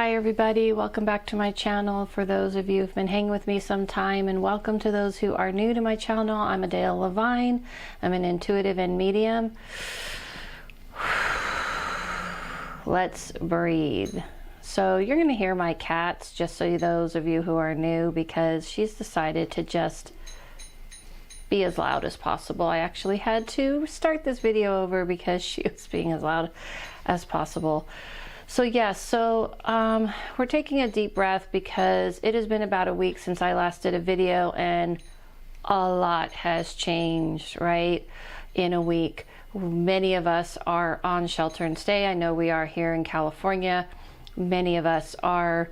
Hi everybody, welcome back to my channel. For those of you who've been hanging with me some time, and welcome to those who are new to my channel. I'm Adele Levine. I'm an intuitive and medium. Let's breathe. So you're going to hear my cats, just so those of you who are new, because she's decided to just be as loud as possible. I actually had to start this video over because she was being as loud as possible. So yes, we're taking a deep breath because it has been about a week since I last did a video, and a lot has changed, right? In a week. Many of us are on shelter and stay. I know we are here in California. Many of us are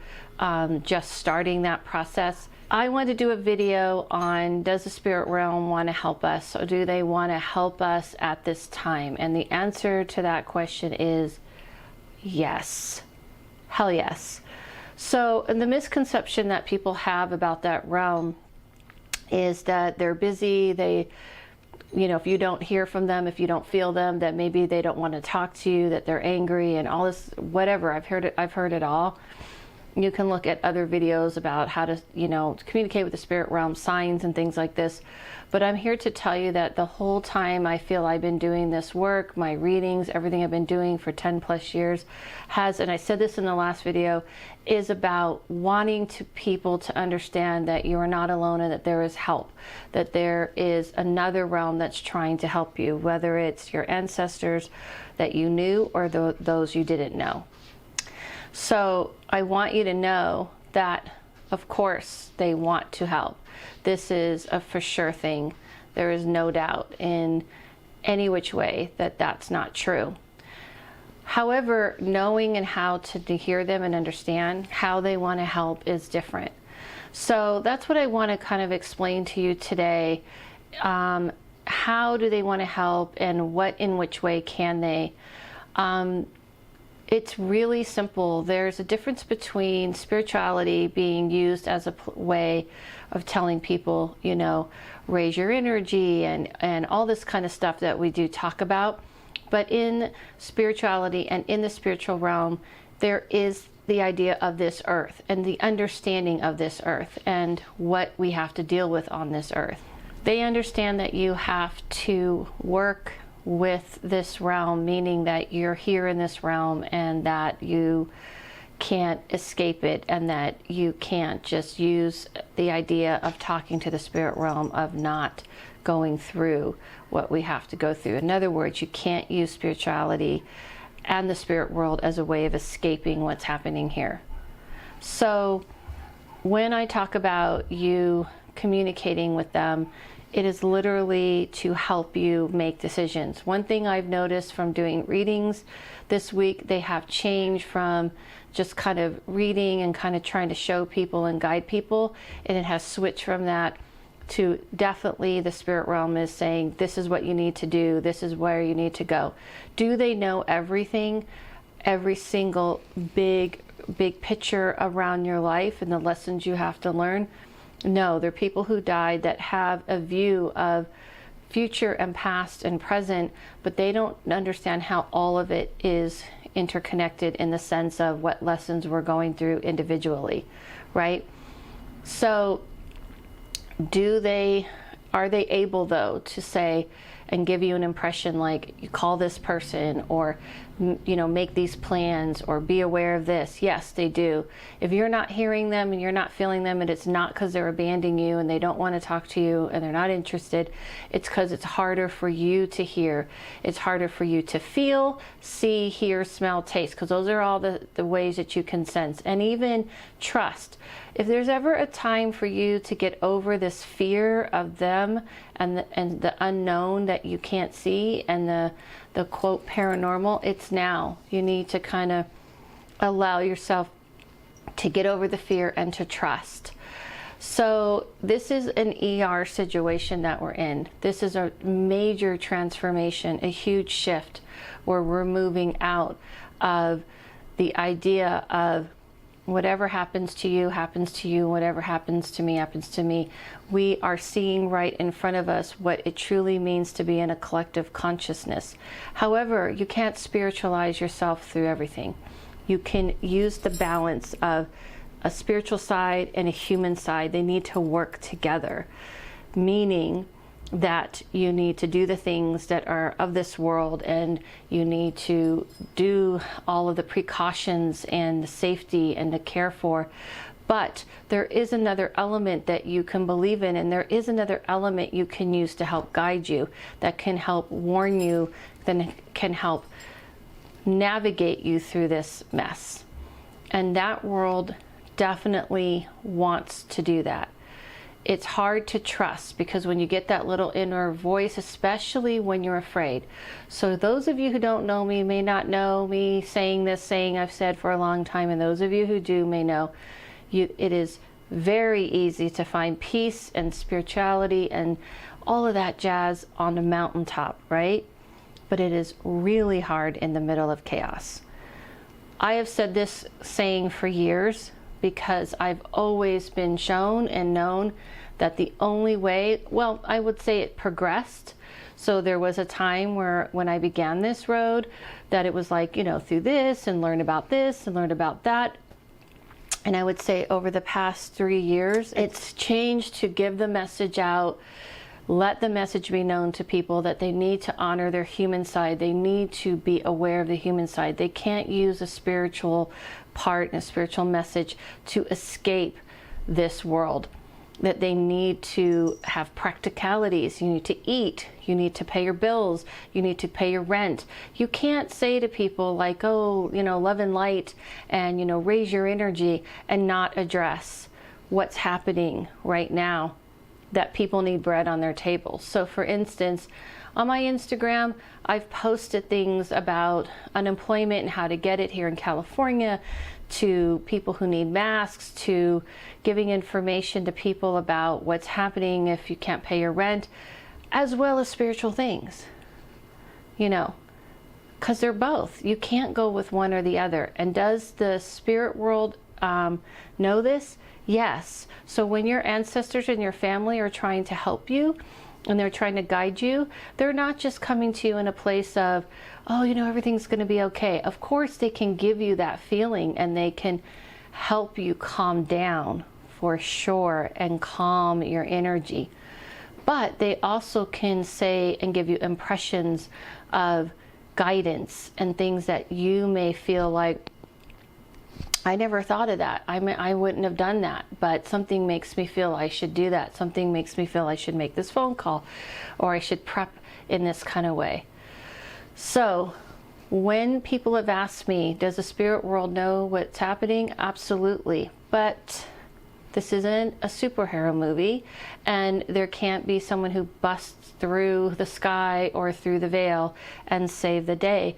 just starting that process. I want to do a video on, does the spirit realm want to help us? Or do they want to help us at this time? And the answer to that question is yes. Hell yes. So, and the misconception that people have about that realm is that they're busy, if you don't hear from them, if you don't feel them, that maybe they don't want to talk to you, that they're angry and all this, whatever. I've heard it all. You can look at other videos about how to, communicate with the spirit realm, signs and things like this. But I'm here to tell you that the whole time I feel I've been doing this work, my readings, everything I've been doing for 10 plus years has, and I said this in the last video, is about wanting people to understand that you are not alone and that there is help, that there is another realm that's trying to help you, whether it's your ancestors that you knew or those you didn't know. So I want you to know that, of course, they want to help. This is a for sure thing. There is no doubt in any which way that that's not true. However, knowing and how to hear them and understand how they want to help is different. So that's what I want to kind of explain to you today. How do they want to help, and in which way can they? It's really simple. There's a difference between spirituality being used as a way of telling people, raise your energy and all this kind of stuff that we do talk about. But in spirituality and in the spiritual realm, there is the idea of this earth and the understanding of this earth and what we have to deal with on this earth. They understand that you have to work with this realm, meaning that you're here in this realm and that you can't escape it, and that you can't just use the idea of talking to the spirit realm of not going through what we have to go through. In other words, you can't use spirituality and the spirit world as a way of escaping what's happening here. So when I talk about you communicating with them, it is literally to help you make decisions. One thing I've noticed from doing readings this week, they have changed from just kind of reading and kind of trying to show people and guide people, and it has switched from that to definitely the spirit realm is saying, this is what you need to do, this is where you need to go. Do they know everything, every single big picture around your life and the lessons you have to learn? No, they're people who died that have a view of future and past and present, but they don't understand how all of it is interconnected in the sense of what lessons we're going through individually, right? So are they able though to say and give you an impression like, you call this person, or make these plans, or be aware of this? Yes, they do. If you're not hearing them and you're not feeling them, and it's not because they're abandoning you and they don't want to talk to you and they're not interested, it's because it's harder for you to hear. It's harder for you to feel, see, hear, smell, taste, because those are all the ways that you can sense. And even trust. If there's ever a time for you to get over this fear of them and the unknown that you can't see, and the quote paranormal, it's now. You need to kind of allow yourself to get over the fear and to trust. So this is an ER situation that we're in. This is a major transformation, a huge shift where we're moving out of the idea of whatever happens to you, whatever happens to me. We are seeing right in front of us what it truly means to be in a collective consciousness. However, you can't spiritualize yourself through everything. You can use the balance of a spiritual side and a human side. They need to work together, meaning that you need to do the things that are of this world, and you need to do all of the precautions and the safety and the care for. But there is another element that you can believe in, and there is another element you can use to help guide you, that can help warn you, that can help navigate you through this mess. And that world definitely wants to do that. It's hard to trust, because when you get that little inner voice, especially when you're afraid. So those of you who don't know me may not know me saying this saying I've said for a long time, and those of you who do may know, it is very easy to find peace and spirituality and all of that jazz on the mountaintop, right? But it is really hard in the middle of chaos. I have said this saying for years, because I've always been shown and known that the only way, well, I would say it progressed. So there was a time where when I began this road, that it was like, through this and learn about this and learn about that. And I would say over the past 3 years, it's changed to give the message out, let the message be known to people that they need to honor their human side. They need to be aware of the human side. They can't use a spiritual part and a spiritual message to escape this world. That they need to have practicalities. You need to eat. You need to pay your bills. You need to pay your rent. You can't say to people like, oh, love and light and, raise your energy, and not address what's happening right now, that people need bread on their table. So for instance, on my Instagram, I've posted things about unemployment and how to get it here in California, to people who need masks, to giving information to people about what's happening if you can't pay your rent, as well as spiritual things, because they're both. You can't go with one or the other. And does the spirit world know this? Yes. So when your ancestors and your family are trying to help you and they're trying to guide you, they're not just coming to you in a place of, oh, everything's going to be okay. Of course, they can give you that feeling, and they can help you calm down for sure and calm your energy. But they also can say and give you impressions of guidance and things that you may feel like, I never thought of that. I wouldn't have done that, but something makes me feel I should do that. Something makes me feel I should make this phone call, or I should prep in this kind of way. So when people have asked me, does the spirit world know what's happening? Absolutely. But this isn't a superhero movie, and there can't be someone who busts through the sky or through the veil and save the day.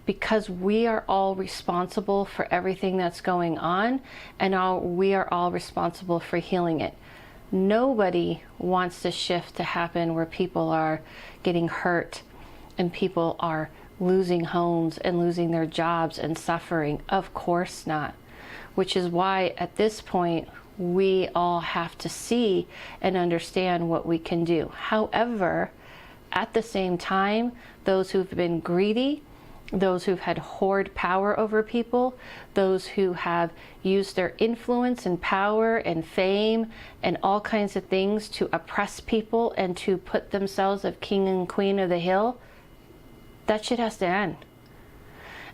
Because we are all responsible for everything that's going on, and we are all responsible for healing it. Nobody wants this shift to happen where people are getting hurt and people are losing homes and losing their jobs and suffering. Of course not. Which is why at this point we all have to see and understand what we can do. However, at the same time, those who've been greedy, those who've had hoard power over people, those who have used their influence and power and fame and all kinds of things to oppress people and to put themselves as king and queen of the hill, that shit has to end.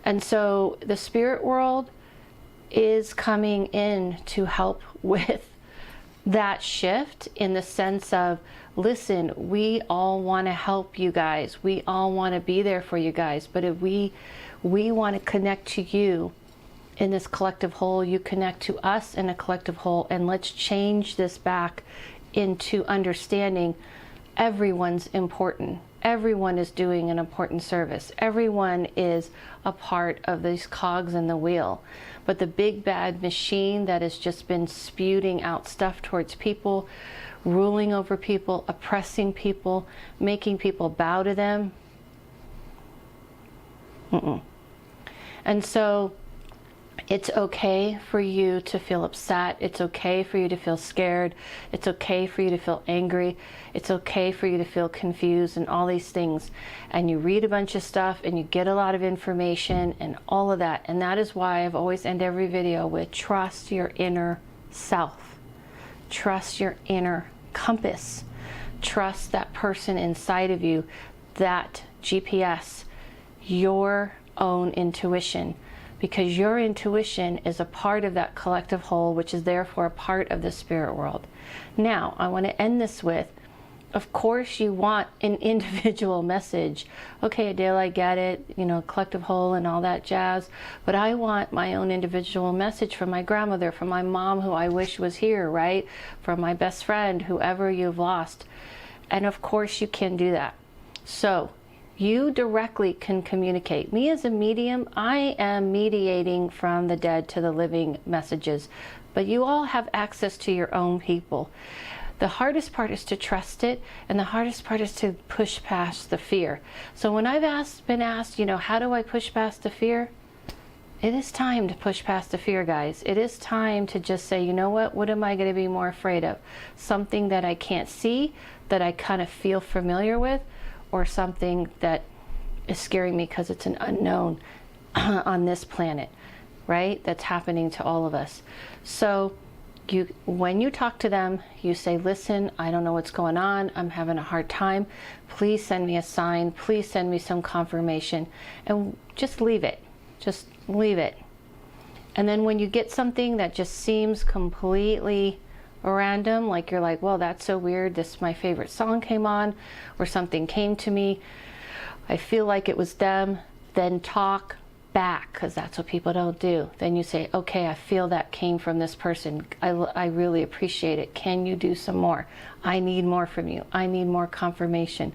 And so the spirit world is coming in to help with that shift, in the sense of, listen, we all want to help you guys. We all want to be there for you guys. But if we want to connect to you in this collective whole, you connect to us in a collective whole, and let's change this back into understanding everyone's important. Everyone is doing an important service. Everyone is a part of these cogs in the wheel. But the big bad machine that has just been spewing out stuff towards people, ruling over people, oppressing people, making people bow to them. And so It's okay for you to feel upset. It's okay for you to feel scared. It's okay for you to feel angry. It's okay for you to feel confused and all these things. And you read a bunch of stuff and you get a lot of information and all of that. And that is why I've always ended every video with trust your inner self. Trust your inner compass. Trust that person inside of you, that GPS, your own intuition. Because your intuition is a part of that collective whole, which is therefore a part of the spirit world. Now, I want to end this with, of course you want an individual message. Okay, Adele, I get it, you know, collective whole and all that jazz, but I want my own individual message from my grandmother, from my mom who I wish was here, right? From my best friend, whoever you've lost. And of course you can do that. So, you directly can communicate. Me as a medium, I am mediating from the dead to the living messages, but you all have access to your own people. The hardest part is to trust it, and the hardest part is to push past the fear. So when I've been asked, you know, how do I push past the fear? It is time to push past the fear, guys. It is time to just say, you know what am I going to be more afraid of? Something that I can't see, that I kind of feel familiar with, or something that is scaring me because it's an unknown on this planet, right? That's happening to all of us. So when you talk to them, you say, listen, I don't know what's going on. I'm having a hard time. Please send me a sign. Please send me some confirmation. And just leave it. Just leave it. And then when you get something that just seems completely random, like you're like, well, that's so weird, this my favorite song came on, or something came to me, I feel like it was them, then talk back, because that's what people don't do. Then you say, okay, I feel that came from this person. I really appreciate it. Can you do some more? I need more from you. I need more confirmation.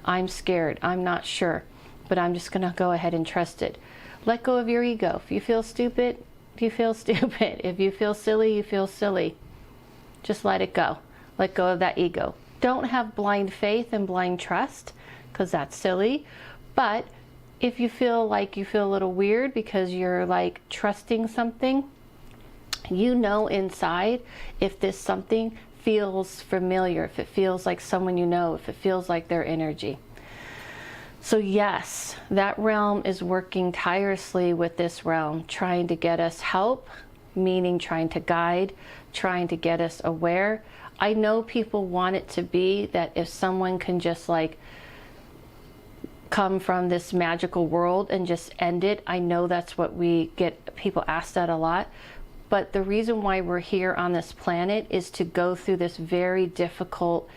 I'm scared. I'm not sure, but I'm just going to go ahead and trust it. Let go of your ego. If you feel stupid, you feel stupid. If you feel silly, you feel silly. Just let it go. Let go of that ego. Don't have blind faith and blind trust, because that's silly. But if you feel like you feel a little weird because you're like trusting something, you know inside if this something feels familiar, if it feels like someone you know, if it feels like their energy. So yes, that realm is working tirelessly with this realm, trying to get us help, meaning trying to guide, trying to get us aware. I know people want it to be that if someone can just like come from this magical world and just end it. I know that's what we get, people ask that a lot. But the reason why we're here on this planet is to go through this very difficult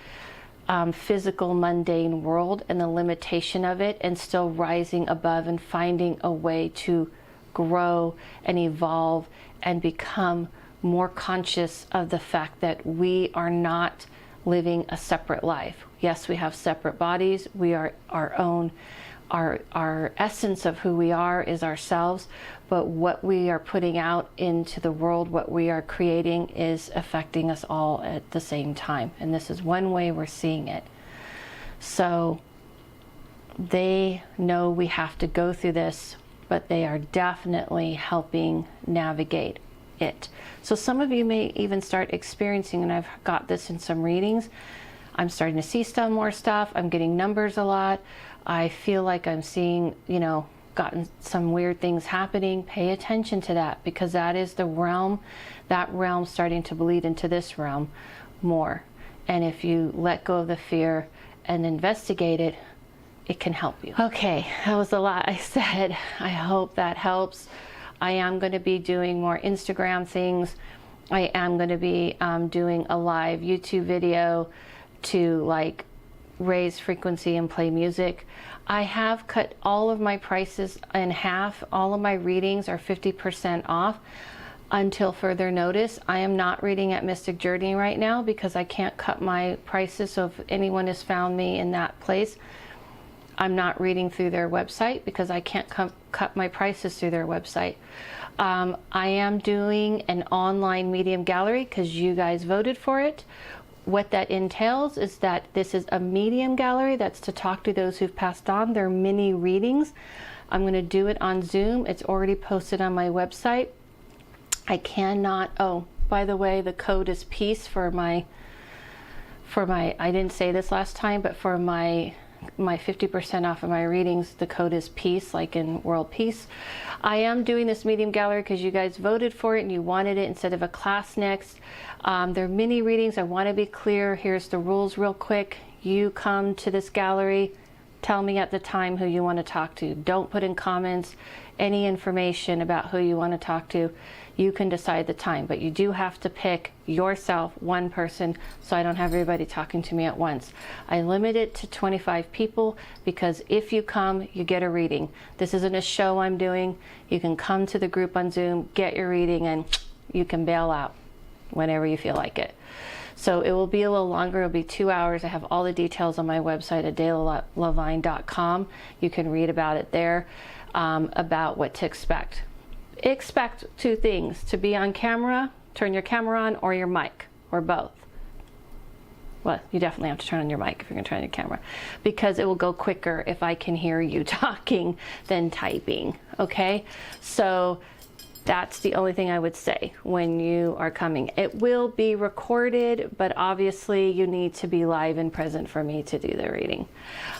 physical, mundane world and the limitation of it, and still rising above and finding a way to grow and evolve and become more conscious of the fact that we are not living a separate life. Yes, we have separate bodies. We are our own, our essence of who we are is ourselves, but what we are putting out into the world, what we are creating, is affecting us all at the same time. And this is one way we're seeing it. So they know we have to go through this, but they are definitely helping navigate it. So some of you may even start experiencing, and I've got this in some readings, I'm starting to see some more stuff. I'm getting numbers a lot. I feel like I'm seeing, you know, gotten some weird things happening. Pay attention to that, because that is the realm, that realm starting to bleed into this realm more. And if you let go of the fear and investigate it, it can help you. Okay, that was a lot I said. I hope that helps. I am going to be doing more Instagram things. I am going to be doing a live YouTube video to like raise frequency and play music. I have cut all of my prices in half. All of my readings are 50% off until further notice. I am not reading at Mystic Journey right now because I can't cut my prices. So if anyone has found me in that place, I'm not reading through their website because I can't cut my prices through their website. I am doing an online medium gallery because you guys voted for it. What that entails is that this is a medium gallery that's to talk to those who've passed on. They're mini readings. I'm going to do it on Zoom. It's already posted on my website. I cannot, oh, by the way, the code is peace for my, I didn't say this last time, but for my 50% off of my readings, the code is peace, like in world peace. I am doing this medium gallery because you guys voted for it and you wanted it instead of a class next. They're mini readings. I want to be clear. Here's the rules real quick. You come to this gallery, tell me at the time who you want to talk to. Don't put in comments any information about who you want to talk to. You can decide the time, but you do have to pick yourself, one person, so I don't have everybody talking to me at once. I limit it to 25 people because if you come, you get a reading. This isn't a show I'm doing. You can come to the group on Zoom, get your reading, and you can bail out whenever you feel like it. So it will be a little longer. It'll be 2 hours. I have all the details on my website at daylevine.com. You can read about it there, about what to expect. Expect two things: to be on camera, turn your camera on, or your mic, or both. Well, you definitely have to turn on your mic if you're going to turn on your camera, because it will go quicker if I can hear you talking than typing, okay? So that's the only thing I would say when you are coming. It will be recorded, but obviously you need to be live and present for me to do the reading.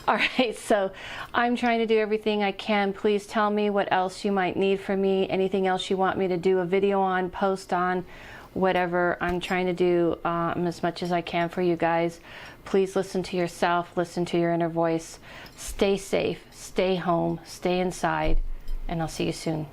All right, so I'm trying to do everything I can. Please tell me what else you might need from me, anything else you want me to do a video on, post on, whatever. I'm trying to do as much as I can for you guys. Please listen to yourself, listen to your inner voice. Stay safe, stay home, stay inside, and I'll see you soon.